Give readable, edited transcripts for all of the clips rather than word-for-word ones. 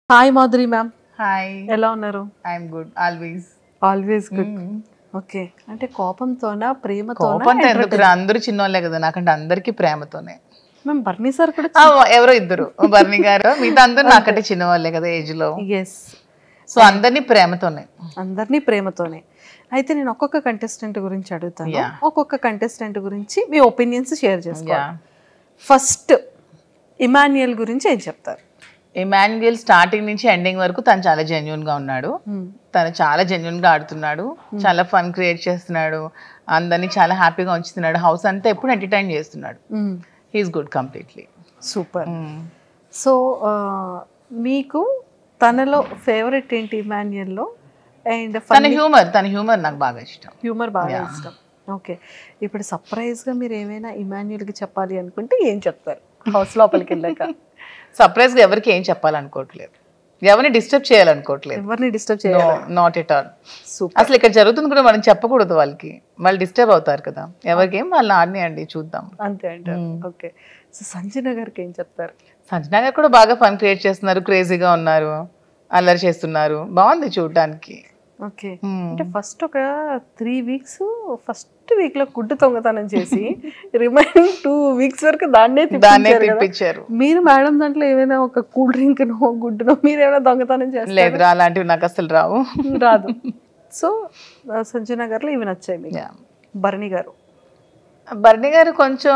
Hi Madhuri ma'am, hi. ఎలా ఉన్నారు? I'm good always. Always good. Okay, అంటే కోపంతోనా ప్రేమతోనా? కోపంతో ఎందుకు, అందరూ చిన్నోళ్ళే కదా, నాకంటే అందరికి ప్రేమతోనే. మ్యామ్ బర్నీ సార్ కూడా ఎవరో ఇద్దరు, బర్నీ గారు, మిగతా అందరూ నాకంటే చిన్నవాళ్ళే కదా ఏజ్ లో. ఎస్, సో అందరినీ ప్రేమతోనే. అందరినీ ప్రేమతోనే. అయితే నేను ఒక్కొక్క కంటెస్టెంట్ గురించి అడుగుతాను. Yeah. ఒక్కొక్క కంటెస్టెంట్ గురించి మీ ఒపీనియన్స్ షేర్ చేసుకోండి. Yeah. ఫస్ట్ ఇమాన్యుయల్ గురించి ఏం చెప్తారు? ఇమాన్యుయల్ స్టార్టింగ్ నుంచి ఎండింగ్ వరకు తను చాలా జెన్యున్ గా ఉన్నాడు. తను చాలా జెన్యున్ గా ఆడుతున్నాడు, చాలా ఫన్ క్రియేట్ చేస్తున్నాడు, అందరినీ చాలా హ్యాపీగా ఉంచుతున్నాడు, హౌస్ అంతా ఎప్పుడు ఎంటర్టైన్ చేస్తున్నాడు. He's good completely. Super. So మీకు తనలో ఫేవరెట్ ఏంటి ఇమాన్యుయల్లో? అండ్ తన హ్యూమర్ నాకు బాగా ఇష్టం. హ్యూమర్ బాగా ఇష్టం. ఓకే, ఇప్పుడు సర్ప్రైజ్గా మీరు ఏమైనా ఇమాన్యుయల్కి చెప్పాలి అనుకుంటే ఏం చెప్తారు హౌస్ లోపలికి వెళ్ళాక? సర్ప్రైజ్గా ఎవరికి ఏం చెప్పాలనుకోవట్లేదు, ఎవరిని డిస్టర్బ్ చేయాలనుకోవట్లేదు. ఎవరిని డిస్టర్బ్ చేయాలి? Not at all. సూపర్. అసలు ఇక్కడ జరుగుతుంది కూడా మనం చెప్పకూడదు, వాళ్ళకి వాళ్ళు డిస్టర్బ్ అవుతారు కదా. ఎవరికి ఏం వాళ్ళు ఆడినాయండి, చూద్దాం అంతే అంటారు. ఓకే, సో సంజన గారికి ఏం చెప్తారు? సంజనా గారు కూడా బాగా ఫన్ క్రియేట్ చేస్తున్నారు, క్రేజీగా ఉన్నారు, అల్లరి చేస్తున్నారు, బాగుంది చూడడానికి. ఓకే, అంటే ఫస్ట్ ఒక 3 weeks ఫస్ట్ వీక్ లో గుడ్డు దొంగతనం చేసి రిమైనింగ్ 2 weeks వరకు దాన్నే తిప్పించారు. మీరు మేడం దాంట్లో ఏమైనా ఒక కూల్ డ్రింక్ నో గుడ్డునో మీరు ఏమైనా దొంగతనం చేస్తారు? లేదురా, అలాంటివి నాకు అసలు రావు. రాదు. సో సంజన గారిలో ఇవి నచ్చాయి మీకు. భరణి గారు? భరణి గారు కొంచెం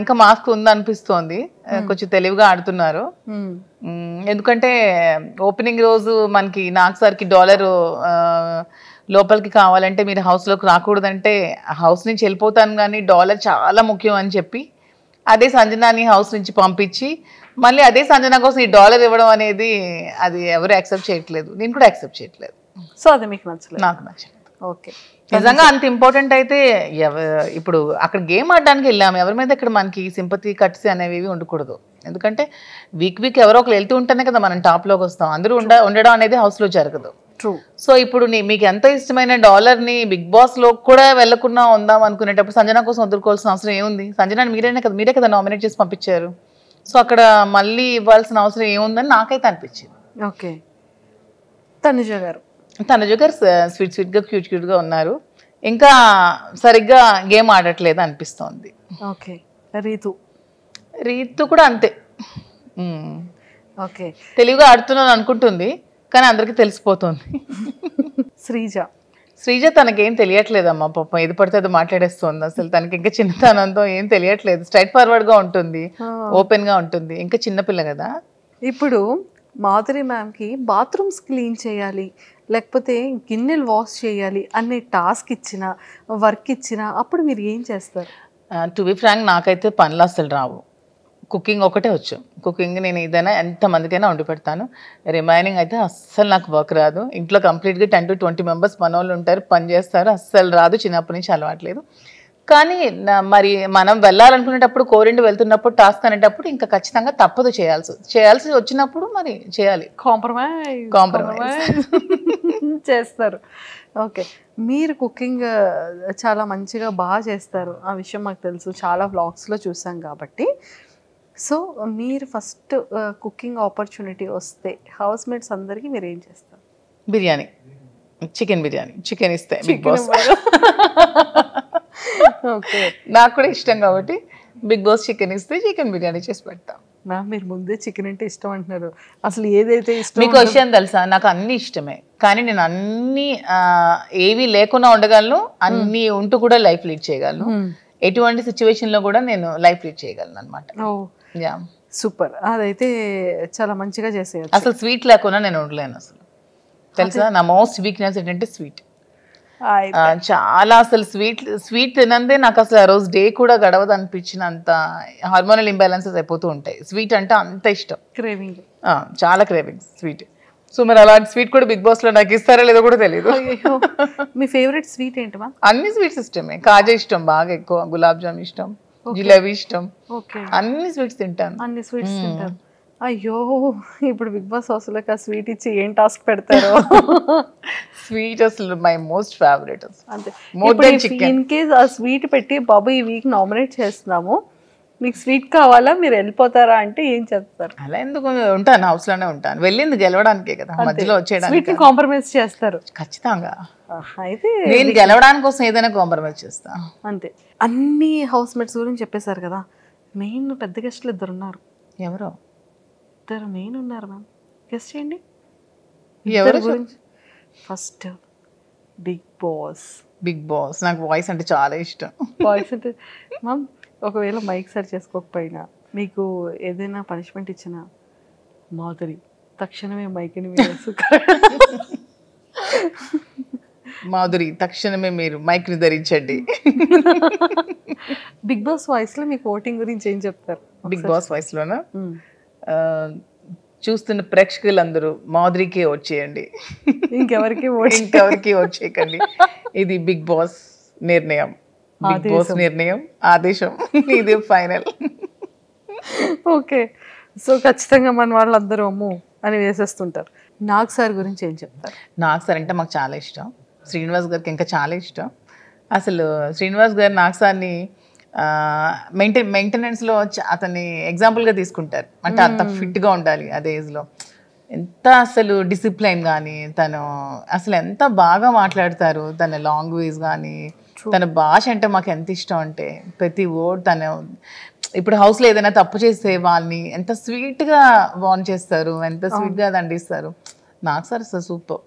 ఇంకా మాస్క్ ఉందనిపిస్తోంది, కొంచెం తెలివిగా ఆడుతున్నారు. ఎందుకంటే ఓపెనింగ్ రోజు మనకి నాగ్ సార్కి $1 లోపలికి కావాలంటే మీరు హౌస్లోకి రాకూడదంటే హౌస్ నుంచి వెళ్ళిపోతాను, కానీ $1 చాలా ముఖ్యం అని చెప్పి అదే సంజనాని హౌస్ నుంచి పంపించి మళ్ళీ అదే సంజన కోసం ఈ $1 ఇవ్వడం అనేది అది ఎవరు యాక్సెప్ట్ చేయట్లేదు, నేను కూడా యాక్సెప్ట్ చేయట్లేదు. సో అది మీకు నచ్చలేదు? నాకు నచ్చలేదు. ఓకే, నిజంగా అంత ఇంపార్టెంట్ అయితే ఇప్పుడు అక్కడ గేమ్ ఆడడానికి వెళ్ళాము, ఎవరి మీద ఇక్కడ మనకి సింపతి కట్స్ అనేవి ఉండకూడదు. ఎందుకంటే వీక్ ఎవరో ఒకరు వెళ్తూ ఉంటేనే కదా మనం టాప్లోకి వస్తాం, అందరూ ఉండడం అనేది హౌస్లో జరగదు. ట్రూ. సో ఇప్పుడు మీకు ఎంత ఇష్టమైన $1ని బిగ్ బాస్లో కూడా వెళ్ళకుండా ఉందాం అనుకునేటప్పుడు సంజన కోసం వదులుకోవాల్సిన అవసరం ఏముంది? సంజనాని మీరే కదా నామినేట్ చేసి పంపించారు. సో అక్కడ మళ్ళీ ఇవ్వాల్సిన అవసరం ఏముందని నాకైతే అనిపించింది. ఓకే, తనుజ గారు? తనుజ గారు స్వీట్గా క్యూట్గా ఉన్నారు, ఇంకా సరిగ్గా గేమ్ ఆడట్లేదు అనిపిస్తోంది. ఓకే, రీతు కూడా అంతే. ఓకే, తెలివిగా ఆడుతున్నాను అనుకుంటుంది కానీ అందరికీ తెలిసిపోతుంది. శ్రీజ తనకేం తెలియట్లేదమ్మా, పాపం ఏది పడితే అది మాట్లాడేస్తుంది. అసలు తనకి ఇంకా చిన్నతనంతో ఏం తెలియట్లేదు, స్ట్రైట్ ఫార్వర్డ్గా ఉంటుంది, ఓపెన్గా ఉంటుంది, ఇంకా చిన్నపిల్ల కదా. ఇప్పుడు మాధురి మ్యామ్కి బాత్రూమ్స్ క్లీన్ చేయాలి, లేకపోతే గిన్నెలు వాష్ చేయాలి అనే టాస్క్ ఇచ్చినా వర్క్ ఇచ్చినా అప్పుడు మీరు ఏం చేస్తారు? టు బి ఫ్రాంక్ నాకైతే పనులు అసలు రావు, కుకింగ్ ఒకటే వచ్చు. కుకింగ్ నేను ఏదైనా ఎంతమందికైనా వండి పెడతాను, రిమైనింగ్ అయితే అస్సలు నాకు వర్క్ రాదు. ఇంట్లో కంప్లీట్గా 10 to 20 members పనోళ్ళు ఉంటారు, పని చేస్తారు, అస్సలు రాదు, చిన్నప్పటి నుంచి అలవాట్లేదు. కానీ మరి మనం వెళ్ళాలనుకునేటప్పుడు కోరిండి వెళ్తున్నప్పుడు టాస్క్ అనేటప్పుడు ఇంకా ఖచ్చితంగా తప్పదు, చేయాల్సి వచ్చినప్పుడు మరి చేయాలి. కాంప్రమైజ్ చేస్తారు. ఓకే, మీరు కుకింగ్ చాలా మంచిగా బాగా చేస్తారు, ఆ విషయం మాకు తెలుసు, చాలా వ్లాగ్స్లో చూసాం కాబట్టి. సో మీరు ఫస్ట్ కుకింగ్ ఆపర్చునిటీ వస్తే హౌస్ మేట్స్ అందరికీ మీరు ఏం చేస్తారు? బిర్యానీ, చికెన్ ఇస్తే బిగ్ బాస్. ఓకే, నాకు కూడా ఇష్టం కాబట్టి బిగ్ బాస్ చికెన్ ఇస్తే చికెన్ బిర్యానీ చేసి పెడతాం. మ్యామ్ మీరు ముందే చికెన్ అంటే ఇష్టం అంటున్నారు, అసలు ఏదైతే ఇష్టం? మీకు విషయం తెలుసా, నాకు అన్ని ఇష్టమే, కానీ నేను అన్ని ఏవి లేకుండా ఉండగలను, అన్ని ఉంటూ కూడా లైఫ్ లీడ్ చేయగలను, ఎటువంటి సిచ్యువేషన్ లో కూడా నేను లైఫ్ లీడ్ చేయగలను అనమాట. సూపర్, అదైతే చాలా మంచిగా చేసేయచ్చు. అసలు స్వీట్ లేకుండా నేను ఉండలేను అసలు, తెలుసా? నా మోస్ట్ వీక్నెస్ ఏంటంటే స్వీట్. చాలా అసలు స్వీట్ తినందే నాకు అసలు ఆ రోజు డే కూడా గడవదు అనిపించినంత హార్మోనల్ ఇంబ్యాలెన్సెస్ అయిపోతూ ఉంటాయి. స్వీట్ అంటే అంత ఇష్టం, క్రేవింగ్, చాలా క్రేవింగ్ స్వీట్. సో మరి అలాంటి స్వీట్ కూడా బిగ్ బాస్ లో నాకు ఇస్తారా లేదో కూడా తెలియదు. మీ ఫేవరెట్ స్వీట్ ఏంటి? అన్ని స్వీట్స్ ఇష్టమే, కాజా ఇష్టం బాగా ఎక్కువ, గులాబ్ జామ్ ఇష్టం, జిలేబీ ఇష్టం, అన్ని స్వీట్స్ తింటాను. అన్ని స్వీట్స్ తింటాను. అయ్యో, ఇప్పుడు బిగ్ బాస్ హౌస్లోకి ఆ స్వీట్ ఇచ్చి ఏం టాస్క్ పెడతారో. స్వీట్ అసలు మై మోస్ట్ ఫేవరెట్. అంతే, ఇన్ కేస్ ఆ స్వీట్ పెట్టి బాబు ఈ వీక్ నామినేట్ చేస్తున్నాము, మీకు స్వీట్ కావాలా, మీరు వెళ్ళిపోతారా అంటే ఏం చెప్తారు? అలా ఎందుకు ఉంటాను, హౌస్ లోనే ఉంటాను. వెళ్ళింది గెలవడానికే కదా, మధ్యలో వచ్చేయడానికి స్వీట్ ని కాంప్రమైజ్ చేస్తారు. ఖచ్చితంగా. అయితే నేను గెలవడానికి కోసం ఏదైనా కాంప్రమైజ్ చేస్తా. అంతే. అన్ని హౌస్ మేట్స్ గురించి చెప్పేశారు కదా, మెయిన్ పెద్ద గెస్ట్లు 2 ఉన్నారు. ఎవరో 2 మెయిన్ ఉన్నారు మ్యామ్, గెస్ట్ చేయండి ఎవరు గురించి. First Bigg Boss. Bigg Boss నాకు వాయిస్ అంటే చాలా ఇష్టం. వాయిస్ అంటే మ్యామ్, ఒకవేళ మైక్ సెట్ చేసుకోకపోయినా మీకు ఏదైనా పనిష్మెంట్ ఇచ్చినా మాధురి తక్షణమే మైక్ని వేసు. మాధురి తక్షణమే మీరు మైక్ ని ధరించండి. బిగ్ బాస్ వాయిస్ లో మీకు ఓటింగ్ గురించి ఏం చెప్తారు? బిగ్ బాస్ వాయిస్ లోనా, చూస్తున్న ప్రేక్షకులందరూ మాధురికే ఓట్ చేయండి, ఇంకెవరికి ఇంకెవరికి ఓట్ చేయకండి. ఇది బిగ్ బాస్ నిర్ణయం, బిగ్ బాస్ నిర్ణయం, ఆదేశం, ఇది ఫైనల్. ఓకే. సో ఖచ్చితంగా మన వాళ్ళందరూ అమ్ము అని వేసేస్తుంటారు. నాగ్ సార్ గురించి ఏం చెప్తారు? నాగ్ సార్ అంటే మాకు చాలా ఇష్టం, శ్రీనివాస్ గారికి ఇంకా చాలా ఇష్టం. అసలు శ్రీనివాస్ గారు నాగ్ సార్ని మెయింటెనెన్స్లో అతన్ని ఎగ్జాంపుల్గా తీసుకుంటారు. అంటే అంత ఫిట్గా ఉండాలి అదే ఏజ్లో. ఎంత అసలు డిసిప్లైన్ కానీ, తను అసలు ఎంత బాగా మాట్లాడతారు, తన లాంగ్వేజ్ కానీ, తన భాష అంటే మాకు ఎంత ఇష్టం అంటే ప్రతి వర్డ్ తను. ఇప్పుడు హౌస్లో ఏదైనా తప్పు చేస్తే వాళ్ళని ఎంత స్వీట్గా వార్న్ చేస్తారు, ఎంత స్వీట్గా దండిస్తారు. నాకు సార్ అసలు సూపర్.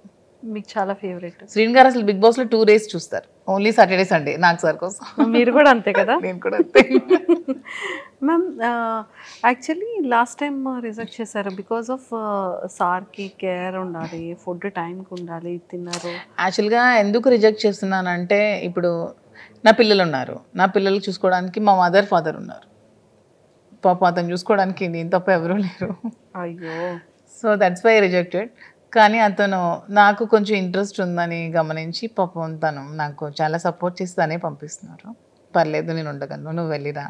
మీకు చాలా ఫేవరెట్. శ్రీన్ గారు అసలు బిగ్ బాస్లో 2 days చూస్తారు, ఓన్లీ సాటర్డే సండే. నాకు సార్ కోసం. మీరు కూడా అంతే కదా? నేను కూడా అంతే. Ma'am actually last time reject చేశారు బికాస్ ఆఫ్ సార్కి కేర్ ఉండాలి, ఫుడ్ టైంకి ఉండాలి, తిన్నారు. యాక్చువల్గా ఎందుకు రిజెక్ట్ చేస్తున్నానంటే, ఇప్పుడు నా పిల్లలు ఉన్నారు, నా పిల్లలు చూసుకోవడానికి మా మదర్ ఫాదర్ ఉన్నారు. పాప అతను చూసుకోవడానికి నేను తప్ప ఎవరూ లేరు. అయ్యో. So that's why rejected. కానీ అతను నాకు కొంచెం ఇంట్రెస్ట్ ఉందని గమనించి పాపం తను నాకు చాలా సపోర్ట్ చేసి తనే పంపిస్తున్నారు. పర్లేదు నేను ఉండగలను, నువ్వు వెళ్ళిరా,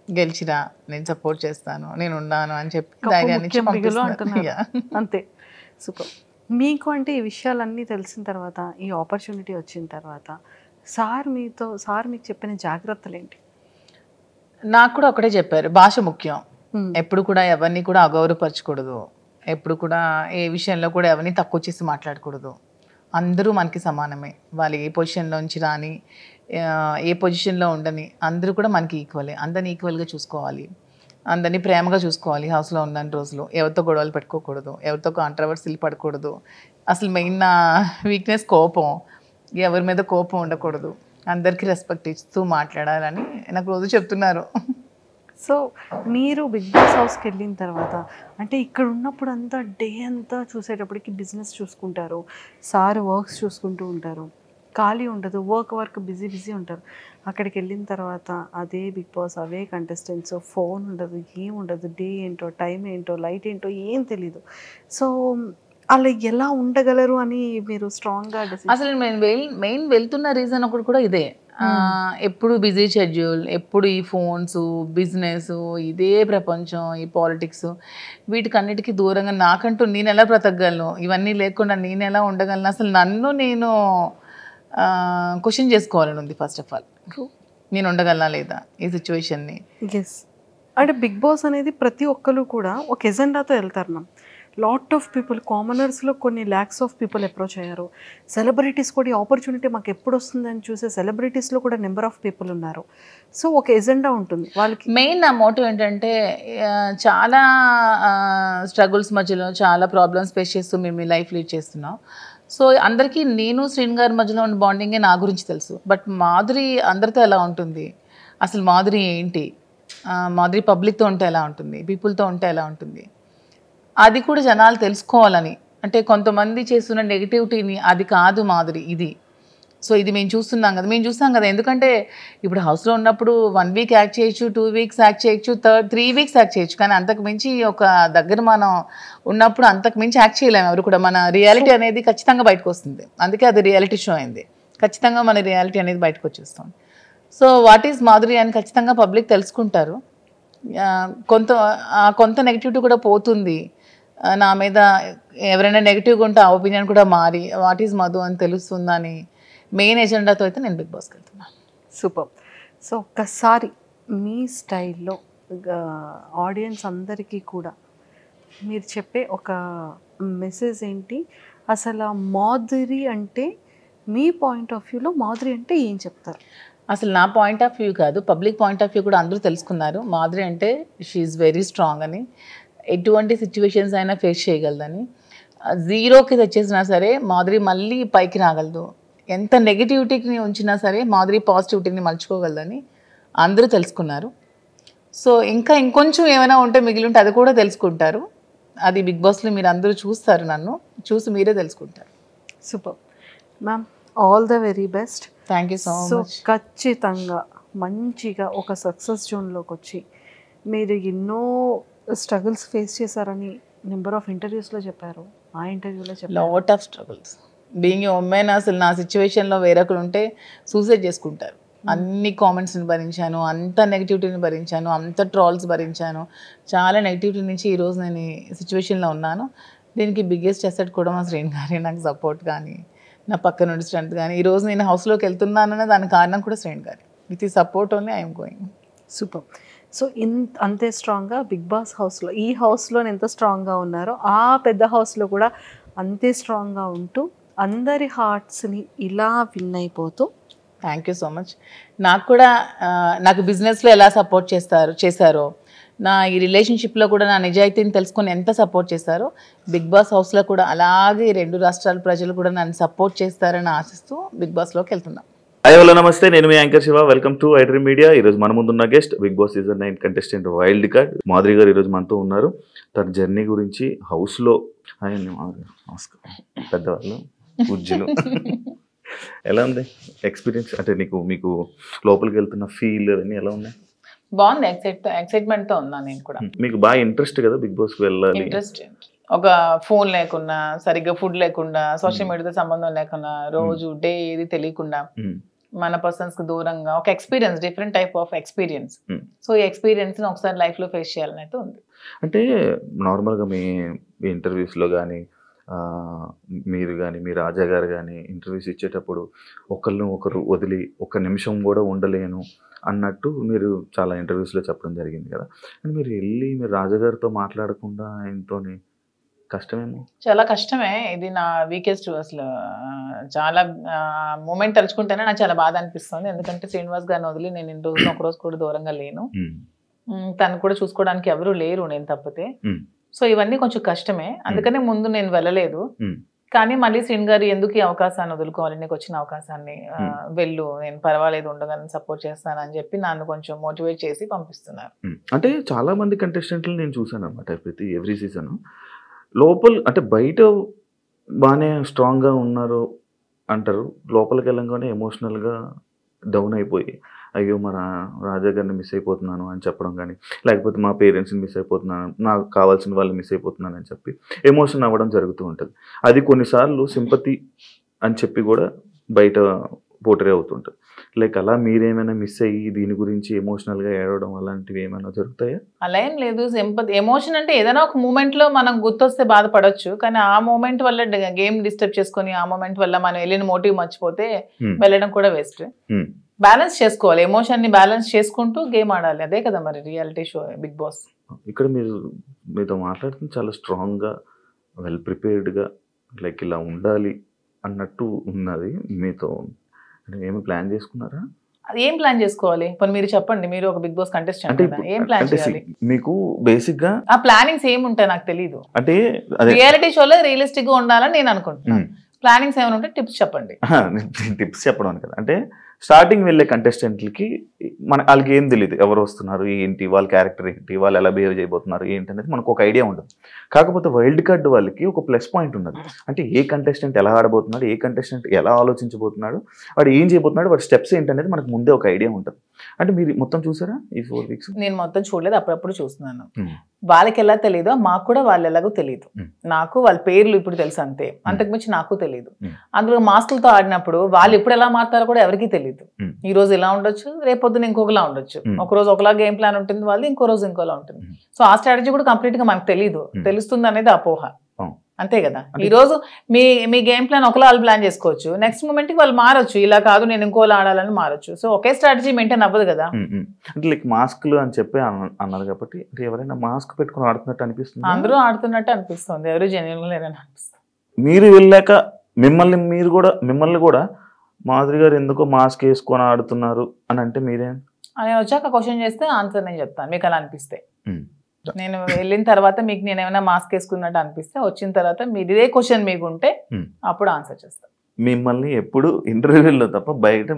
గెలిచిరా, నేను సపోర్ట్ చేస్తాను, నేను ఉన్నాను అని చెప్పి ధైర్యాన్ని ఇచ్చి పంపిస్తున్నారు. అంతే. సూపర్. మీకు అంటే ఈ విషయాలన్నీ తెలిసిన తర్వాత, ఈ ఆపర్చునిటీ వచ్చిన తర్వాత సార్ మీకు చెప్పిన జాగ్రత్తలు ఏంటి? నాకు కూడా ఒకటే చెప్పారు, భాష ముఖ్యం, ఎప్పుడు కూడా ఎవరిని కూడా అగౌరవపరచకూడదు, ఎప్పుడు కూడా ఏ విషయంలో కూడా ఎవరిని తక్కువ చేసి మాట్లాడకూడదు. అందరూ మనకి సమానమే, వాళ్ళు ఏ పొజిషన్లోంచి రాని, ఏ పొజిషన్లో ఉండని, అందరూ కూడా మనకి ఈక్వలే. అందరిని ఈక్వల్గా చూసుకోవాలి, అందరినీ ప్రేమగా చూసుకోవాలి. హౌస్లో ఉన్న రోజులు ఎవరితో గొడవలు పెట్టుకోకూడదు, ఎవరితో కాంట్రవర్సీలు పడకూడదు. అసలు మెయిన్ నా వీక్నెస్ కోపం, ఎవరి మీద కోపం ఉండకూడదు, అందరికీ రెస్పెక్ట్ ఇస్తూ మాట్లాడాలని నాకు రోజు చెప్తున్నారు. సో మీరు బిగ్ బాస్ హౌస్కి వెళ్ళిన తర్వాత, అంటే ఇక్కడ ఉన్నప్పుడు అంతా డే అంతా చూసేటప్పటికి బిజినెస్ చూసుకుంటారు, సార్ వర్క్స్ చూసుకుంటూ ఉంటారు, ఖాళీ ఉండదు, వర్క్ బిజీ ఉంటారు. అక్కడికి వెళ్ళిన తర్వాత అదే బిగ్ బాస్, అవే కంటెస్టెంట్స్, ఫోన్ ఉండదు, ఏం ఉండదు, డే ఏంటో, టైం ఏంటో, లైట్ ఏంటో ఏం తెలీదు. సో అలా ఎలా ఉండగలరు అని మీరు స్ట్రాంగ్గా అసలు మెయిన్ వెళ్తున్న రీజన్ ఒకటి కూడా ఇదే. ఎప్పుడు బిజీ షెడ్యూల్, ఎప్పుడు ఈ ఫోన్స్, బిజినెస్, ఇదే ప్రపంచం, ఈ పాలిటిక్స్, వీటికన్నిటికీ దూరంగా నాకంటూ నేను ఎలా బ్రతకగలను, ఇవన్నీ లేకుండా నేను ఎలా ఉండగలను, అసలు నన్ను నేను క్వశ్చన్ చేసుకోవాలని ఉంది. ఫస్ట్ ఆఫ్ ఆల్ నేను ఉండగలనా లేదా ఈ సిచ్యువేషన్ని. ఎస్. అంటే బిగ్ బాస్ అనేది ప్రతి ఒక్కరు కూడా ఒక ఎజెండాతో వెళ్తారు మ్యామ్. లాట్ ఆఫ్ పీపుల్, కామనర్స్లో కొన్ని ల్యాక్స్ ఆఫ్ పీపుల్ అప్రోచ్ అయ్యారు. సెలబ్రిటీస్ కూడా ఈ ఆపర్చునిటీ మాకు ఎప్పుడు వస్తుందని చూసే సెలబ్రిటీస్లో కూడా నెంబర్ ఆఫ్ పీపుల్ ఉన్నారు. సో ఒక ఎజెండా ఉంటుంది వాళ్ళకి. మెయిన్ నా మోటివ్ ఏంటంటే, చాలా స్ట్రగుల్స్ మధ్యలో చాలా ప్రాబ్లమ్స్ ఫేస్ చేస్తూ మేము ఈ లైఫ్ లీడ్ చేస్తున్నాం. సో అందరికీ నేను శ్రీన్ గారి మధ్యలో ఉన్న బాండింగే నా గురించి తెలుసు. బట్ మాధురి అందరితో ఎలా ఉంటుంది, అసలు మాధురి ఏంటి, మాధురి పబ్లిక్తో ఉంటే ఎలా ఉంటుంది, పీపుల్తో ఉంటే ఎలా ఉంటుంది, అది కూడా జనాలు తెలుసుకోవాలని. అంటే కొంతమంది చేస్తున్న నెగిటివిటీని, అది కాదు మాధురి, ఇది. సో ఇది మేము చూస్తాం కదా. ఎందుకంటే ఇప్పుడు హౌస్లో ఉన్నప్పుడు 1 week యాక్ట్ చేయొచ్చు, 2 weeks యాక్ట్ చేయొచ్చు, 3 weeks యాక్ట్ చేయొచ్చు. కానీ అంతకు మించి ఒక దగ్గర మనం ఉన్నప్పుడు అంతకు మించి యాక్ట్ చేయలేము ఎవరు కూడా. మన రియాలిటీ అనేది ఖచ్చితంగా బయటకు వస్తుంది. అందుకే అది రియాలిటీ షో అయింది. ఖచ్చితంగా మన రియాలిటీ అనేది బయటకు వచ్చేస్తాం. సో వాట్ ఈజ్ మాధురి అని ఖచ్చితంగా పబ్లిక్ తెలుసుకుంటారు. కొంత నెగిటివిటీ కూడా పోతుంది. నా మీద ఎవరైనా నెగిటివ్గా ఉంటే ఆ ఒపీనియన్ కూడా మారి వాట్ ఈజ్ మధు అని తెలుస్తుందని మెయిన్ ఎజెండాతో అయితే నేను బిగ్ బాస్కి వెళ్తున్నాను. సూపర్. సో ఒక్కసారి మీ స్టైల్లో ఆడియన్స్ అందరికీ కూడా మీరు చెప్పే ఒక మెసేజ్ ఏంటి? అసలు మాధురి అంటే మీ పాయింట్ ఆఫ్ వ్యూలో మాధురి అంటే ఏం చెప్తారు? అసలు నా పాయింట్ ఆఫ్ వ్యూ కాదు, పబ్లిక్ పాయింట్ ఆఫ్ వ్యూ కూడా అందరూ తెలుసుకున్నారు. మాధురి అంటే షీఈ్ వెరీ స్ట్రాంగ్ అని, ఎటువంటి సిచ్యువేషన్స్ అయినా ఫేస్ చేయగలదని. జీరోకి తెచ్చేసినా సరే మాధురి మళ్ళీ పైకి రాగలదు. ఎంత నెగిటివిటీని ఉంచినా సరే మాధురి పాజిటివిటీని మలుచుకోగలదని అందరూ తెలుసుకున్నారు. సో ఇంకా ఇంకొంచెం ఏమైనా ఉంటే మిగిలి ఉంటే అది కూడా తెలుసుకుంటారు. అది బిగ్ బాస్లో మీరు అందరూ చూస్తారు, నన్ను చూసి మీరే తెలుసుకుంటారు. Super ma'am, all the very best. Thank you so much. ఖచ్చితంగా మంచిగా ఒక సక్సెస్ జోన్లోకి వచ్చి మీరు ఎన్నో స్ట్రగుల్స్ ఫేస్ చేశారని నెంబర్ ఆఫ్ ఇంటర్వ్యూస్లో చెప్పారు. ఆ ఇంటర్వ్యూలో చెప్పారు lot of struggles. Being a women అసలు నా సిచ్యువేషన్లో వేరొకరు ఉంటే సూసైడ్ చేసుకుంటారు. అన్ని కామెంట్స్ని భరించాను, అంత నెగిటివిటీని భరించాను, అంత ట్రాల్స్ భరించాను. చాలా నెగిటివిటీ నుంచి ఈరోజు నేను ఈ సిచ్యువేషన్లో ఉన్నాను. దీనికి బిగ్గెస్ట్ అసెట్ కూడా మా శ్రేణి గారి నాకు సపోర్ట్ కానీ, నా పక్క నుండి స్ట్రెంత్ కానీ. ఈరోజు నేను హౌస్లోకి వెళ్తున్నానన్న దానికి కారణం కూడా శ్రేణి గారి. విత్ ఈ support only I'm going. Super. So అంతే స్ట్రాంగ్గా బిగ్ బాస్ హౌస్లో, ఈ హౌస్లో ఎంత స్ట్రాంగ్గా ఉన్నారో ఆ పెద్ద హౌస్లో కూడా అంతే స్ట్రాంగ్గా ఉంటూ అందరి హార్ట్స్ని ఇలా విన్ అయిపోతూ. Thank you so much. నాకు కూడా నాకు బిజినెస్లో ఎలా సపోర్ట్ చేశారో, నా ఈ రిలేషన్షిప్లో కూడా నా నిజాయితీని తెలుసుకొని ఎంత సపోర్ట్ చేశారో, బిగ్ బాస్ హౌస్లో కూడా అలాగే 2 రాష్ట్రాల ప్రజలు కూడా నన్ను సపోర్ట్ చేస్తారని ఆశిస్తూ బిగ్ బాస్లోకి వెళ్తున్నాం. హాయ్ హలో నమస్తే, నేను మీ anchor Shiva. Welcome to iDream media. ఈరోజు మన ముందున్న guest Bigg Boss season 9 contestant wild card Madhuri గారు ఈరోజు మనతో ఉన్నారు. తన జర్నీ గురించి హౌస్లో నమస్కారం పెద్దవాళ్ళు పూజ్యులు ఎలా ఉంది ఎక్స్పీరియన్స్? అంటే మీకు లోపలికి వెళ్తున్న ఫీల్ అవన్నీ ఎలా ఉన్నాయి? బాగుంది, ఎక్సైట్మెంట్తో ఉన్నాను నేను కూడా. మీకు బాగా ఇంట్రెస్ట్ కదా బిగ్ బాస్కి వెళ్ళాలి? ఇంట్రెస్ట్. ఒక ఫోన్ లేకుండా, సరిగ్గా ఫుడ్ లేకుండా, సోషల్ మీడియాతో సంబంధం లేకుండా, రోజు డే ఏది తెలియకుండా, మన పర్సన్స్కి దూరంగా ఒక experience, different type of experience. So ఈ ఎక్స్పీరియన్స్ని ఒకసారి లైఫ్లో ఫేస్ చేయాలని అయితే ఉంది. అంటే నార్మల్గా మీ ఇంటర్వ్యూస్లో కానీ మీరు కానీ మీ రాజా గారు కానీ ఇంటర్వ్యూస్ ఇచ్చేటప్పుడు ఒకరు వదిలి ఒక్క నిమిషం కూడా ఉండలేను అన్నట్టు మీరు చాలా ఇంటర్వ్యూస్లో చెప్పడం జరిగింది కదా. అంటే మీరు వెళ్ళి మీరు రాజాగారితో మాట్లాడకుండా ఆయనతో కష్టమేమో? చాలా కష్టమే. ఇది నా వీకెస్ట్. అసలు చాలా మూమెంట్ తలుచుకుంటేనే నాకు చాలా బాధ అనిపిస్తుంది. ఎందుకంటే శ్రీనివాస్ గారిని వదిలి నేను ఇన్ని రోజులు ఒక రోజు కూడా దూరంగా లేను. తను కూడా చూసుకోవడానికి ఎవరు లేరు నేను తప్పితే. సో ఇవన్నీ కొంచెం కష్టమే, అందుకనే ముందు నేను వెళ్ళలేదు. కానీ మళ్ళీ శ్రీని గారు ఎందుకు ఈ అవకాశాన్ని వదులుకోవాలి, నీకు వచ్చిన అవకాశాన్ని వెళ్ళు, నేను పర్వాలేదు ఉండగానే సపోర్ట్ చేస్తానని చెప్పి నన్ను కొంచెం మోటివేట్ చేసి పంపిస్తున్నారు. అంటే చాలా మంది కంటెస్టెంట్లు నేను చూసాను అనమాట ఎవ్రీ సీజన్. లోపల అంటే బయట బాగానే స్ట్రాంగ్గా ఉన్నారు అంటారు, లోపలికి వెళ్ళంగానే ఎమోషనల్గా డౌన్ అయిపోయి అయ్యో మన రాజా గారిని మిస్ అయిపోతున్నాను అని చెప్పడం కానీ, లేకపోతే మా పేరెంట్స్ని మిస్ అయిపోతున్నాను, నాకు కావాల్సిన వాళ్ళు మిస్ అయిపోతున్నాను అని చెప్పి ఎమోషన్ అవ్వడం జరుగుతూ ఉంటుంది. అది కొన్నిసార్లు సింపతి అని చెప్పి కూడా బయట పోటరీ అవుతుంటుంది. లైక్ అలా మీరేమైనా మిస్ అయ్యి దీని గురించి ఎమోషనల్గా ఏడవడం అలాంటివి ఏమైనా జరుగుతాయా? అలా ఏం లేదు. సింపతి, ఎమోషన్ అంటే ఏదైనా ఒక మూమెంట్లో మనం గుర్తొస్తే బాధపడవచ్చు, కానీ ఆ మూమెంట్ వల్ల గేమ్ డిస్టర్బ్ చేసుకొని ఆ మూమెంట్ వల్ల మనం వెళ్ళిన మోటివ్ మర్చిపోతే వెళ్ళడం కూడా వేస్ట్. బ్యాలెన్స్ చేసుకోవాలి, ఎమోషన్ని బ్యాలెన్స్ చేసుకుంటూ గేమ్ ఆడాలి. అదే కదా మరి రియాలిటీ షో బిగ్ బాస్. ఇక్కడ మీతో మాట్లాడుతుంది చాలా స్ట్రాంగ్గా, వెల్ ప్రిపేర్డ్గా, లైక్ ఇలా ఉండాలి అన్నట్టు ఉన్నది. మీతో ఏమి ప్లాన్ చేసుకున్నారా? అది ఏం ప్లాన్ చేసుకోవాలి? పోనీ మీరు చెప్పండి, మీరు ఒక బిగ్ బాస్ కంటెస్టెంట్ కదా, ఏం ప్లాన్ చేయాలి? మీకు బేసిక్ గా ఆ ప్లానింగ్స్ ఏముంటాయి నాకు తెలియదు. అంటే రియాలిటీ షోలో రియలిస్టిక్ గా ఉండాలని నేను అనుకుంటున్నాను. ప్లానింగ్స్ ఏమైనా ఉంటే టిప్స్ చెప్పండి. టిప్స్ చెప్పడం కదా, అంటే స్టార్టింగ్ వెళ్ళే కంటెస్టెంట్లకి వాళ్ళకి ఏం తెలియదు, ఎవరు వస్తున్నారు ఏంటి, వాళ్ళ క్యారెక్టర్ ఏంటి, వాళ్ళు ఎలా బిహేవ్ చేయబోతున్నారు ఏంటి అనేది మనకు ఒక ఐడియా ఉంటుంది. కాకపోతే వైల్డ్ కార్డ్ వాళ్ళకి ఒక ప్లస్ పాయింట్ ఉన్నది. అంటే ఏ కంటెస్టెంట్ ఎలా ఆడబోతున్నాడు, ఏ కంటెస్టెంట్ ఎలా ఆలోచించబోతున్నాడు, వాడు ఏం చేయబోతున్నాడు, వాడి స్టెప్స్ ఏంటనేది మనకు ముందే ఒక ఐడియా ఉంటుంది. అంటే మీరు మొత్తం చూసారా ఈ 4 weeks? నేను మొత్తం చూడలేదు, అప్పుడప్పుడు చూస్తున్నాను. వాళ్ళకి ఎలా తెలియదో మాకు కూడా వాళ్ళు ఎలాగో తెలియదు. నాకు వాళ్ళ పేర్లు ఇప్పుడు తెలుసు అంతే, అంతకుమించి నాకు తెలియదు. అందులో మాస్కులతో ఆడినప్పుడు వాళ్ళు ఎప్పుడు ఎలా మారుతారో కూడా ఎవరికీ తెలియదు. ఈ రోజు ఇలా ఉండొచ్చు, రేపొద్దున ఇంకొకలా ఉండొచ్చు. ఒక రోజు ఒకలా గేమ్ ప్లాన్ ఉంటుంది వాళ్ళు, ఇంకో రోజు ఇంకోలా ఉంటుంది. సో ఆ స్ట్రాటజీ కూడా కంప్లీట్ గా మనకు తెలియదు, తెలుస్తుంది అనేది అపోహ. అంతే కదా. ఈ రోజు మీ గేమ్ ప్లాన్ ఒకలా వాళ్ళు ప్లాన్ చేసుకోవచ్చు, నెక్స్ట్ మూమెంట్ కి వాళ్ళు మారొచ్చు, ఇలా కాదు నేను ఇంకోలా ఆడాలని మారొచ్చు. సో ఒకే స్ట్రాటజీ మెయింటైన్ అవ్వదు కదా. అంటే లైక్ మాస్క్లు అని చెప్పి అన్నారు కాబట్టి ఎవరైనా మాస్క్ పెట్టుకుని ఆడుతున్నట్టు అనిపిస్తుంది? అందరూ ఆడుతున్నట్టు అనిపిస్తుంది, ఎవరు జెన్యున్ లేరని అనిపిస్తుంది. మీరు వెళ్ళాక మిమ్మల్ని కూడా మాధురి గారు ఎందుకో మాస్క్ వేసుకొని ఆడుతున్నారు అని అంటే మీరేం? నేను వచ్చాక క్వశ్చన్ చేస్తే ఆన్సర్ నేను చెప్తాను, మీకు అలా అనిపిస్తే. నేను వెళ్ళిన తర్వాత మీకు నేను ఏమైనా మాస్క్ వేసుకున్నట్టు అనిపిస్తే, వచ్చిన తర్వాత మీరు ఇదే క్వశ్చన్ మీకు ఉంటే అప్పుడు ఆన్సర్ చేస్తాను. మిమ్మల్ని ఎప్పుడు ఇంటర్వ్యూలో తప్ప బయట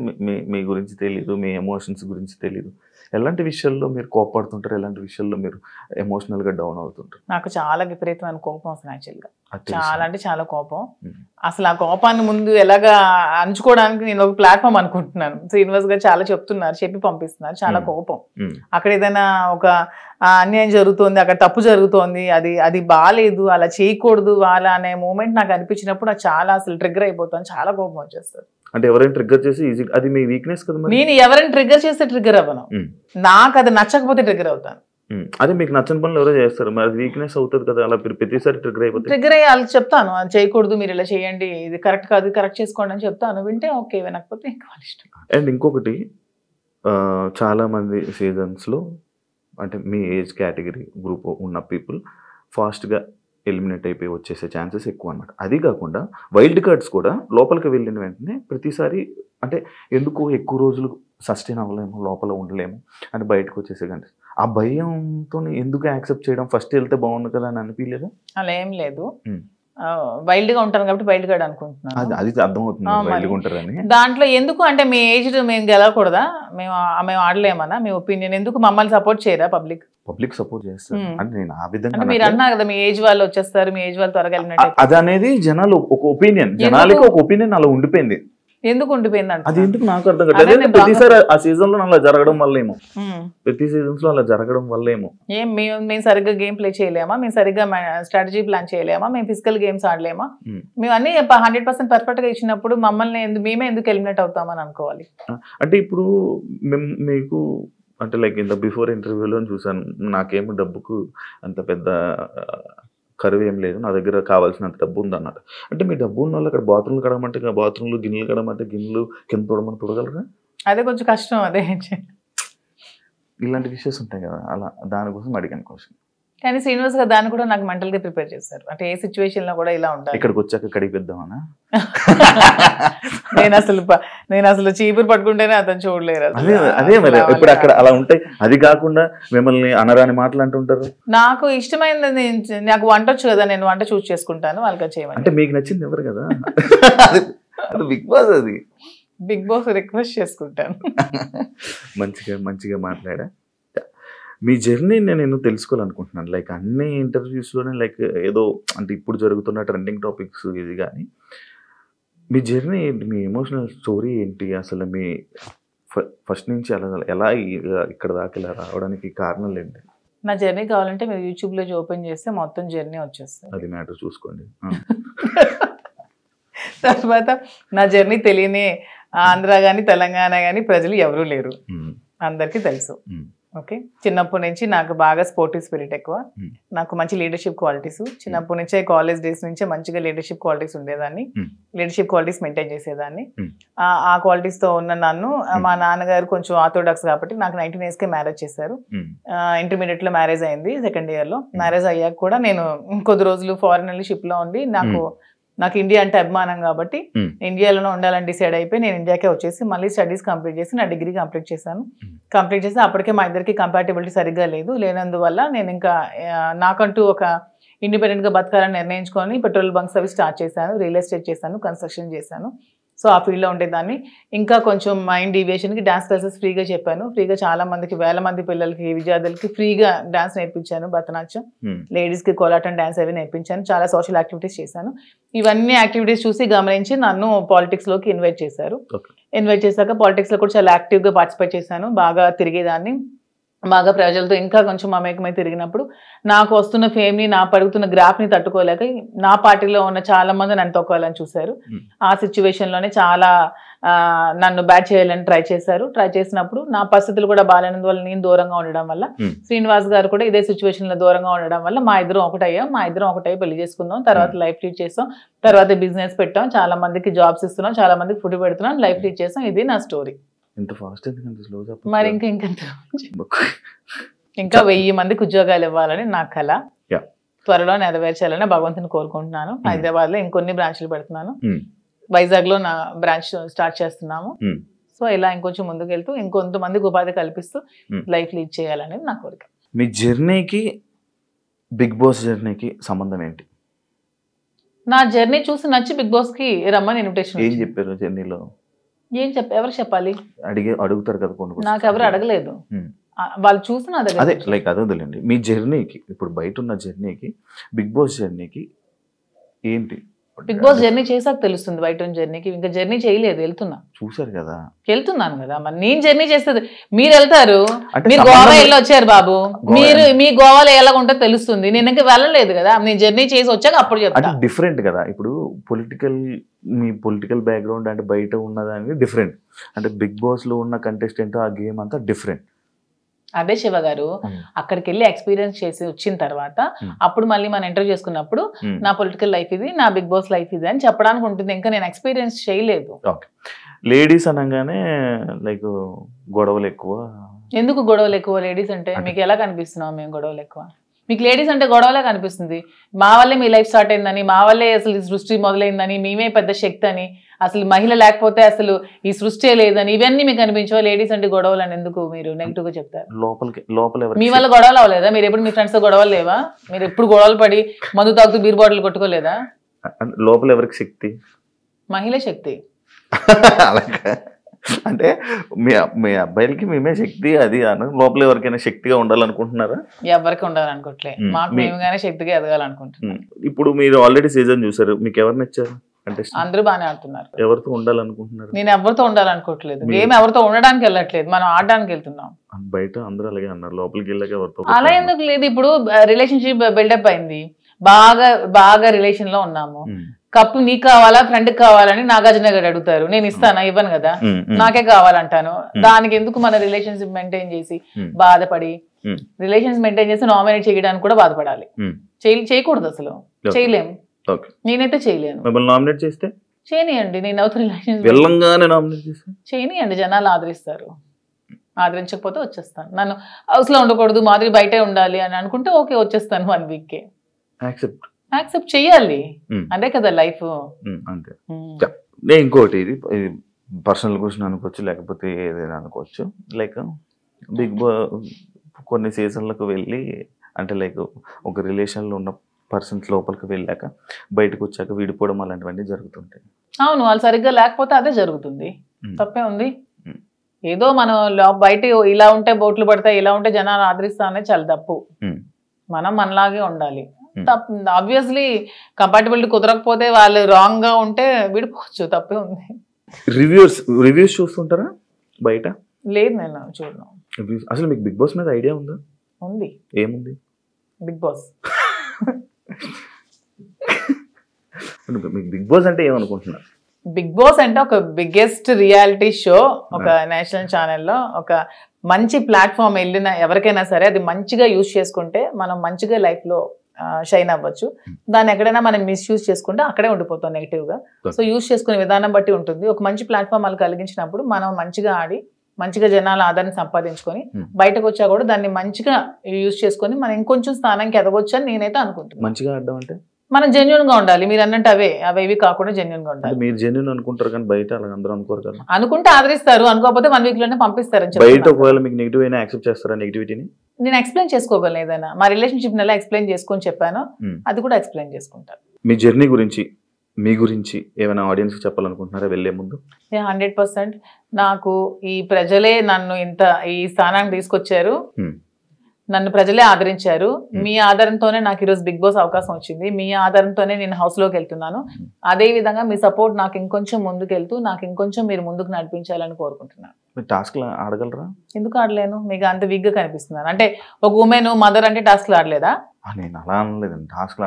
మీ గురించి తెలియదు, మీ ఎమోషన్స్ గురించి తెలియదు. ఎలాంటి విషయాల్లో మీరు కోపడుతుంటారు, ఎలాంటి విషయాల్లో మీరు ఎమోషనల్గా డౌన్ అవుతుంటారు? నాకు చాలా విపరీతమైన కోపం వస్తుంది యాక్చువల్గా, చాలా అంటే చాలా కోపం. అసలు ఆ కోపాన్ని ముందు ఎలాగా అణుచుకోవడానికి నేను ఒక ప్లాట్ఫామ్ అనుకుంటున్నాను. శ్రీనివాస్ గారు చాలా చెప్తున్నారు, చెప్పి పంపిస్తున్నారు. చాలా కోపం, అక్కడ ఏదైనా ఒక అన్యాయం జరుగుతుంది, అక్కడ తప్పు జరుగుతోంది, అది బాగాలేదు, అలా చేయకూడదు వాళ్ళ అనే మూమెంట్ నాకు అనిపించినప్పుడు నాకు చాలా అసలు ట్రిగ్గర్ అయిపోతాను, చాలా కోపం వచ్చేస్తుంది. అంటే ఎవరైనా ట్రిగ్గర్ చేసి అది మీ వీక్నెస్ కదా. నేను ఎవరైనా ట్రిగ్గర్ చేస్తే ట్రిగ్గర్ అవ్వను, నాకు అది నచ్చకపోతే ట్రిగ్గర్ అవుతాను. అదే మీకు నచ్చని పనులు ఎవరో చేస్తారు, మరి అది వీక్నెస్ అవుతుంది కదా. అలా ప్రతిసారి ట్రిగ్గర్ అయిపోతుంది. ట్రిగ్గర్ అయ్యి వాళ్ళకి చెప్తాను, అది చేయకూడదు, మీరు ఇలా చేయండి, ఇది కరెక్ట్ కాదు, కరెక్ట్ చేసుకోండి అని చెప్తాను. వింటే ఓకే, వినకపోతే ఇంకా వాళ్ళ ఇష్టం. అండ్ ఇంకొకటి, చాలా మంది సీజన్స్లో అంటే మీ ఏజ్ కేటగిరీ గ్రూప్ ఉన్న పీపుల్ ఫాస్ట్గా ఎలిమినేట్ అయిపోయి వచ్చేసే ఛాన్సెస్ ఎక్కువ అనమాట. అది కాకుండా వైల్డ్ కార్డ్స్ కూడా లోపలికి వెళ్ళిన వెంటనే ప్రతిసారి అంటే ఎందుకు ఎక్కువ రోజులు సస్టైన్ అవ్వలేము, లోపల ఉండలేము అని బయటకు వచ్చేసే కంటే ఆ భయంతో ఎందుకు యాక్సెప్ట్ చేయడం, ఫస్ట్ వెళ్తే బాగుండు కదా అని అనిపించలేదా? అలా ఏం లేదు, వైల్డ్ గా ఉంటాను కాబట్టి వైల్డ్ కార్డ్ అనుకుంటున్నాను. అది అర్థమవుతుంది వైల్డ్ గా ఉంటారని. దాంట్లో ఎందుకు అంటే మీ ఏజ్ మేము గెలవకూడదా, మేము ఆడలేమన్నా మీ ఒపీనియన్, ఎందుకు మమ్మల్ని సపోర్ట్ చేయరా పబ్లిక్ సపోర్ట్ చేస్తారు అంటే నేను ఆ విధంగా మీరు అన్నారు కదా, మీ ఏజ్ వాళ్ళు వచ్చేస్తారు, మీ ఏజ్ వాళ్ళు త్వరగా వెళ్ళినట్టు. అది అనేది జనాలు ఒక ఒపీనియన్, జనాలకి ఒక ఒపీనియన్ అలా ఉండిపోయింది. ఎందుకు ఉండిపోయింది అంటే అది ఎందుకు నాకు అర్థం కాదు. ప్రతిసారి ఆ సీజన్ లో అలా జరగడం వల్లేమో, ప్రతి సీజన్స్ లో అలా జరగడం వల్లేమో. మేము సరిగ్గా గేమ్ ప్లే చేయలేమా, మేము సరిగ్గా స్ట్రాటజీ ప్లాన్ చేయలేమా, మేము ఫిజికల్ గేమ్స్ ఆడలేమా, మేము అన్ని 100% పర్ఫెక్ట్ గా ఇచ్చినప్పుడు మమ్మల్ని మేమే ఎందుకు ఎలిమినేట్ అవుతామని అనుకోవాలి. అంటే ఇప్పుడు మీకు అంటే లైక్ ఇంత బిఫోర్ ఇంటర్వ్యూలో చూసాను, నాకేమో డబ్బుకు అంత పెద్ద కరువు ఏం లేదు, నా దగ్గర కావాల్సినంత డబ్బు ఉంది అన్నట్టు. అంటే మీ డబ్బు ఉన్న వాళ్ళు అక్కడ బాత్రూమ్లు కడమంటే బాత్రూమ్లు, గిన్నెలు కడమంటే గిన్నెలు, కింద తోడమని తోడగలరా? అదే కొంచెం కష్టం. అదే ఇలాంటి విషయాలు ఉంటాయి కదా, అలా దానికోసం అడిగాను క్వశ్చన్. కానీ శ్రీనివాస్ గారు దాన్ని కూడా నాకు మెంటల్ గా ప్రిపేర్ చేస్తారు, అంటే ఏ సిచ్యువేషన్ లో కూడా ఇలా ఉంటాయి. ఇక్కడికి వచ్చాక కడిగిద్దామనా? నేను అసలు చీపురు పట్టుకుంటేనే అతను చూడలేరు. అదే మరి ఇప్పుడు అక్కడ అలా ఉంటాయి. అది కాకుండా మిమ్మల్ని అనరాని మాటలు అంటుంటారు. నాకు ఇష్టమైనది, నాకు వంట వచ్చు కదా, నేను వంట చూస్ చేసుకుంటాను, వాళ్ళకి చేయమని. అంటే మీకు నచ్చింది ఎవరు కదా, అది బిగ్ బాస్, అది బిగ్ బాస్ రిక్వెస్ట్ చేసుకుంటాను. మంచిగా మాట్లాడా. మీ జర్నీ నేను తెలుసుకోవాలనుకుంటున్నాను. లైక్ అన్ని ఇంటర్వ్యూస్లోనే లైక్ ఏదో అంటే ఇప్పుడు జరుగుతున్న ట్రెండింగ్ టాపిక్స్ ఇది, కానీ మీ జర్నీ ఏంటి, మీ ఎమోషనల్ స్టోరీ ఏంటి, అసలు మీ ఫస్ట్ నుంచి ఎలా ఇక్కడ దాకా ఇలా రావడానికి కారణాలు ఏంటి? నా జర్నీ కావాలంటే మీరు యూట్యూబ్లో ఓపెన్ చేస్తే మొత్తం జర్నీ వచ్చేస్తుంది, అది మ్యాటర్ చూసుకోండి. తర్వాత నా జర్నీ తెలియని ఆంధ్ర కానీ తెలంగాణ కానీ ప్రజలు ఎవరూ లేరు, అందరికీ తెలుసు. ఓకే, చిన్నప్పటి నుంచి నాకు బాగా స్పోర్టివ్ స్పిరిట్ ఎక్కువ, నాకు మంచి లీడర్షిప్ క్వాలిటీస్ చిన్నప్పటి నుంచే, కాలేజ్ డేస్ నుంచే మంచిగా లీడర్షిప్ క్వాలిటీస్ ఉండేదాన్ని, లీడర్షిప్ క్వాలిటీస్ మెయింటైన్ చేసేదాన్ని. ఆ క్వాలిటీస్ తో ఉన్న నన్ను మా నాన్నగారు కొంచెం ఆర్థోడాక్స్ కాబట్టి నాకు 19 years కే మ్యారేజ్ చేశారు. ఇంటర్మీడియట్ లో మ్యారేజ్ అయింది, సెకండ్ ఇయర్ లో. మ్యారేజ్ అయ్యాక కూడా నేను కొద్ది రోజులు ఫారెన్ వెళ్ళి షిప్ లో ఉండి, నాకు ఇండియా అంటే అభిమానం కాబట్టి ఇండియాలోనే ఉండాలని డిసైడ్ అయిపోయి నేను ఇండియాకే వచ్చేసి మళ్ళీ స్టడీస్ కంప్లీట్ చేసి నా డిగ్రీ కంప్లీట్ చేశాను. కంప్లీట్ చేసి అప్పటికే మా ఇద్దరికి కంపాటబిలిటీ సరిగ్గా లేనందువల్ల నేను ఇంకా నాకంటూ ఒక ఇండిపెండెంట్గా బతకాలని నిర్ణయించుకొని పెట్రోల్ బంక్స్ అవి స్టార్ట్ చేశాను, రియల్ ఎస్టేట్ చేశాను, కన్స్ట్రక్షన్ చేశాను. సో ఆ ఫీల్డ్లో ఉండేదాన్ని. ఇంకా కొంచెం మైండ్ డీవియేషన్కి డాన్స్ క్లాసెస్ ఫ్రీగా చెప్పాను. ఫ్రీగా చాలా మందికి, వేల మంది పిల్లలకి, విద్యార్థులకి ఫ్రీగా డాన్స్ నేర్పించాను, భరతనాట్యం, లేడీస్కి కోలాటం డాన్స్ అవి నేర్పించాను. చాలా సోషల్ యాక్టివిటీస్ చేశాను. ఇవన్నీ యాక్టివిటీస్ చూసి గమనించి నన్ను పాలిటిక్స్లోకి ఇన్వైట్ చేశారు. ఇన్వైట్ చేశాక పాలిటిక్స్లో కూడా చాలా యాక్టివ్గా పార్టిసిపేట్ చేశాను. బాగా తిరిగేదాన్ని, బాగా ప్రజలతో ఇంకా కొంచెం మమేకమై తిరిగినప్పుడు నాకు వస్తున్న ఫేమ్ని, నా పడుగుతున్న గ్రాఫ్ని తట్టుకోలేక నా పార్టీలో ఉన్న చాలా మంది నన్ను తొక్కాలని చూశారు. ఆ సిచ్యువేషన్లోనే చాలా నన్ను బ్యాట్ చేయాలని ట్రై చేశారు. ట్రై చేసినప్పుడు నా పరిస్థితులు కూడా బాగాలేనందువల్ల నేను దూరంగా ఉండడం వల్ల, శ్రీనివాస్ గారు కూడా ఇదే సిచ్యువేషన్ లో దూరంగా ఉండడం వల్ల మా ఇద్దరం ఒకటై పెళ్లి చేసుకుందాం. తర్వాత లైఫ్ లీడ్ చేస్తాం, తర్వాత బిజినెస్ పెట్టాం, చాలా మందికి జాబ్స్ ఇస్తున్నాం, చాలా మందికి ఫుడ్ పెడుతున్నాం, లైఫ్ లీడ్ చేస్తాం. ఇది నా స్టోరీ. మరి ఇంకా 1000 మందికి ఉద్యోగాలు ఇవ్వాలని నా కళ. త్వరలో నెరవేర్చాలని భగవంతుని కోరుకుంటున్నాను. హైదరాబాద్ లో ఇంకొన్ని బ్రాంచ్లు పెడుతున్నాను, వైజాగ్ లో నా బ్రాంచ్ స్టార్ట్ చేస్తున్నాము. సో ఇలా ఇంకొంచెం ముందుకు వెళ్తూ ఇంకొంతమందికి ఉపాధి కల్పిస్తూ లైఫ్ లీడ్ చేయాలనేది నా కోరిక. మీ జర్నీకి బిగ్ బాస్ జర్నీకి సంబంధం ఏంటి? నా జర్నీ చూసి నచ్చి బిగ్ బాస్ కి రమ్మని ఇన్విటేషన్. ఏం చెప్పారు జర్నీలో? ఎవరు చెప్పాలి? అడుగుతారు కదా కొన్ని. నాకు ఎవరు అడగలేదు, వాళ్ళు చూసి నా దగ్గర. అదే లైక్ అదే వదిలేండి. మీ జర్నీకి ఇప్పుడు బయట ఉన్న జర్నీకి బిగ్ బాస్ జర్నీకి ఏంటి? బిగ్ బాస్ జర్నీ చేసాక తెలుస్తుంది బయట ఉన్న జర్నీకి. ఇంకా జర్నీ చేయలేదు, చూసారు కదా, వెళ్తున్నాను కదా. మరి నేను జర్నీ చేస్తుంది, మీరు వెళ్తారు, మీరు గోవా వెళ్ళి వచ్చారు బాబు, మీరు మీ గోవాలో ఎలా ఉంటుందో తెలుస్తుంది. నేను ఇంకా వెళ్ళలేదు కదా, నేను జర్నీ చేసి వచ్చాక అప్పుడు చెప్తాను. డిఫరెంట్ కదా. ఇప్పుడు మీ పొలిటికల్ బ్యాక్గ్రౌండ్ అంటే బయట ఉన్నదానికి డిఫరెంట్, అంటే బిగ్ బాస్ లో ఉన్న కంటెస్టెంట్ ఆ గేమ్ అంతా డిఫరెంట్. అదే శివ గారు, అక్కడికి వెళ్ళి ఎక్స్పీరియన్స్ చేసి వచ్చిన తర్వాత అప్పుడు మళ్ళీ మనం ఇంటర్వ్యూ చేసుకున్నప్పుడు నా పొలిటికల్ లైఫ్ ఇది, నా బిగ్ బాస్ లైఫ్ ఇది అని చెప్పడానికి ఉంటుంది. ఇంకా నేను ఎక్స్పీరియన్స్ చేయలేదు. లేడీస్ అనగానే లైక్ గొడవలు ఎక్కువ. ఎందుకు గొడవలు ఎక్కువ? లేడీస్ అంటే మీకు ఎలా కనిపిస్తున్నాం మేము గొడవలు ఎక్కువ? మీకు లేడీస్ అంటే గొడవలే కనిపిస్తుంది. మా వల్లే మీ లైఫ్ స్టార్ట్ అయిందని, మా వల్లే అసలు ఈ సృష్టి మొదలైందని, మేమే పెద్ద శక్తి అని, అసలు మహిళ లేకపోతే అసలు ఈ సృష్టి లేదని, ఇవన్నీ మీకు అనిపించవా? లేడీస్ అంటే గొడవలు అని ఎందుకు మీరు నెగిటివ్ గా చెప్తారు? మీ వల్ల గొడవలు అవ్వలేదా? మీరు ఎప్పుడు మీ ఫ్రెండ్స్ తో గొడవలు లేవా? మీరు ఎప్పుడు గొడవలు పడి మందు తాగుతూ బీర్ బాటిల్ కొట్టుకోలేదా? లోపల ఎవరికి శక్తి? మహిళ శక్తి. అంటే మీ అబ్బాయిలకి మేమే శక్తి అది అని లోపల ఎవరికైనా శక్తిగా ఉండాలనుకుంటున్నారా? ఎవరికి ఉండాలనుకోవట్లే, మాకు మేముగానే శక్తిగా ఎదగాలనుకుంటున్నాం. ఇప్పుడు మీరు ఆల్రెడీ సీజన్ చూసారు, మీకు ఎవరు నచ్చారు? అంటే అందరూ బాగానే ఆడుతున్నారు. ఎవరితో ఉండాలనుకుంటున్నారు? నేను ఎవరితో ఉండాలనుకోవట్లేదు, గేమ్ ఎవరితో ఉండడానికి వెళ్ళట్లేదు, మనం ఆడడానికి వెళ్తున్నాం. బయట అందరూ అలాగే అన్నారు, లోపలికి వెళ్ళాక ఎవరితో అలా ఎందుకు లేదు? ఇప్పుడు రిలేషన్షిప్ బిల్డప్ అయింది, బాగా రిలేషన్ లో ఉన్నాము, కప్పు నీకు కావాలా ఫ్రెండ్ కావాలని నాగార్జున గారు అడుగుతారు, నేను ఇస్తానా? ఇవ్వను కదా, నాకే కావాలంటాను. దానికి ఎందుకు మన రిలేషన్షిప్ మెయింటైన్ చేసి బాధపడి, రిలేషన్స్ మెయింటైన్ చేసి నామినేట్ చేయడానికి కూడా బాధపడాలి? చేయకూడదు, అసలు చేయలేము. నేనైతే చేయలేను. నామినేట్ చేస్తే చేయనియండి, నేను అవుతున్న రిలేషన్స్ చేయనియండి, జనాలు ఆదరిస్తారు. ఆదరించకపోతే వచ్చేస్తాను. నన్ను హౌస్ లో ఉండకూడదు, మాదిరి బయటే ఉండాలి అని అనుకుంటే ఓకే, వచ్చేస్తాను 1 week కే. యాక్సెప్ట్ చెయ్యాలి, అదే కదా లైఫ్. అంతే. నేను ఇంకోటి, ఇది పర్సనల్ క్వశ్చన్ అనుకోవచ్చు, లేకపోతే ఏదైనా అనుకోవచ్చు. లైక్ బిగ్ బాస్ కొన్ని సీజన్లకు వెళ్ళి, అంటే లైక్ ఒక రిలేషన్లో ఉన్న పర్సన్స్ లోపలికి వెళ్ళాక బయటకు వచ్చాక విడిపోవడం అలాంటివన్నీ జరుగుతుంటాయి. అవును, వాళ్ళు సరిగ్గా లేకపోతే అదే జరుగుతుంది, తప్పే ఉంది. ఏదో మనం బయట ఇలా ఉంటే బోట్లు పడతాయి, ఇలా ఉంటే జనాలు ఆదరిస్తా అనేది చాలా తప్పు. మనం మనలాగే ఉండాలి. ఆబ్వియస్లీ కంపాటబిలిటీ కుదరకపోతే వాళ్ళు రాంగ్ గా ఉంటే విడిపోవచ్చు, తప్పే ఉంది. రివ్యూస్ చూస్తుంటారా బయట? లేదు, నేను చూడను. అసలు మీకు బిగ్ బాస్ మీద ఐడియా ఉందా? ఉంది. ఏముంది? Bigg Boss. మీకు బిగ్ బాస్ అంటే ఏమనుకుంటున్నారు? బిగ్ బాస్ అంటే ఒక బిగ్గెస్ట్ రియాలిటీ షో, ఒక నేషనల్ ఛానల్లో ఒక మంచి ప్లాట్ఫామ్. వెళ్ళిన ఎవరికైనా సరే అది మంచిగా యూజ్ చేసుకుంటే మనం మంచిగా లైఫ్ లో షైన్ అవ్వచ్చు. దాన్ని ఎక్కడైనా మనం మిస్యూజ్ చేసుకుంటే అక్కడే ఉండిపోతాం నెగిటివ్ గా. సో యూజ్ చేసుకునే విధానం బట్టి ఉంటుంది. ఒక మంచి ప్లాట్ఫామ్ వాళ్ళు కలిగించినప్పుడు మనం మంచిగా ఆడి మంచిగా జనాల ఆదరణ సంపాదించుకొని బయటకు వచ్చా కూడా దాన్ని మంచిగా యూజ్ చేసుకొని మనం ఇంకొంచెం స్థానానికి ఎదగొచ్చు అని నేనైతే అనుకుంటున్నాను. మంచిగా ఆడడం అంటే మనం జెన్యున్ గా ఉండాలి. మీరు అన్నట్టు అవేవి కాకుండా జెన్యున్ గా ఉండాలి. మీరు జెన్యున్ అనుకుంటారు కానీ బయట అలా అందరూ అనుకోరు కదా. అనుకుంటే ఆదరిస్తారు, అనుకోకపోతే 1 week లోనే పంపిస్తారు. బయట ఒకవేళ మీకు నెగిటివ్ అయినా యాక్సెప్ట్ చేస్తారా? నెగిటివిటీని నేను ఎక్స్ప్లెయిన్ చేసుకోగలను, ఏదైనా మా రిలేషన్షిప్ ఎలా ఎక్స్ప్లెయిన్ చేసుకొని చెప్పాను అది కూడా ఎక్స్ప్లెయిన్ చేసుకుంటాను. మీ జర్నీ గురించి, మీ గురించి ఏమైనా ఆడియన్స్ చెప్పాలనుకుంటున్నారా వెళ్లే ముందు? 100% నాకు ఈ ప్రజలే నన్ను ఇంత ఈ స్థానానికి తీసుకొచ్చారు, నన్ను ప్రజలే ఆదరించారు. మీ ఆధారంతోనే నాకు ఈరోజు బిగ్ బాస్ అవకాశం వచ్చింది, మీ ఆధారంతోనే నేను హౌస్ లోకి వెళ్తున్నాను. అదే విధంగా మీ సపోర్ట్ నాకు ఇంకొంచెం ముందుకెళ్తూ నాకు ఇంకొంచెం మీరు ముందుకు నడిపించాలని కోరుకుంటున్నాను. టాస్క్ ఆడగలరా? ఎందుకు ఆడలేను? మీకు అంత వీక్ గా కనిపిస్తున్నాను అంటే ఒక ఉమెన్ మదర్ అంటే టాస్క్ ఆడలేదా? నేను అలా అనలేదండి. టాస్క్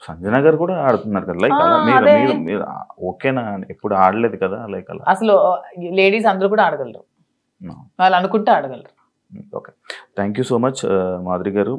సంజన గారు కూడా ఆడుతున్నారు కదా లైక్ అలా మీరు అదే. మీరు మీరు ఓకేనా ఎప్పుడు ఆడలేదు కదా లైక్ అలా అసలు లేడీస్ అందరూ కూడా ఆడగలరు, వాళ్ళు అనుకుంటే ఆడగలరు. Okay thank you so much Madhuri గారు.